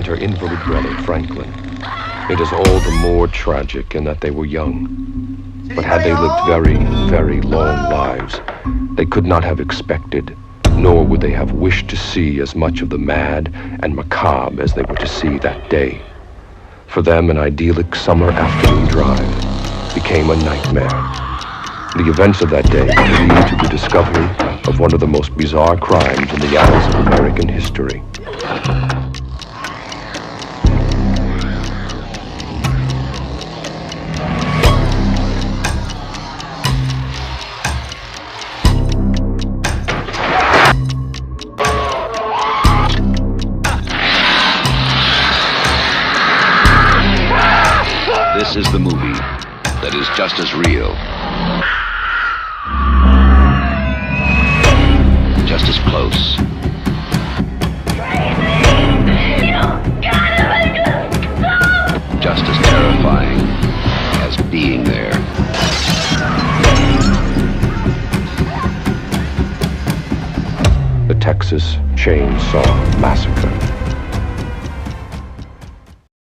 her invalid brother, Franklin. It is all the more tragic in that they were young. But had they lived very, very long lives, they could not have expected, nor would they have wished to see as much of the mad and macabre as they were to see that day. For them, an idyllic summer afternoon drive became a nightmare. The events of that day would lead to the discovery of one of the most bizarre crimes in the annals of American history. This is the movie that is just as real, just as close, just as terrifying as being there. The Texas Chainsaw Massacre.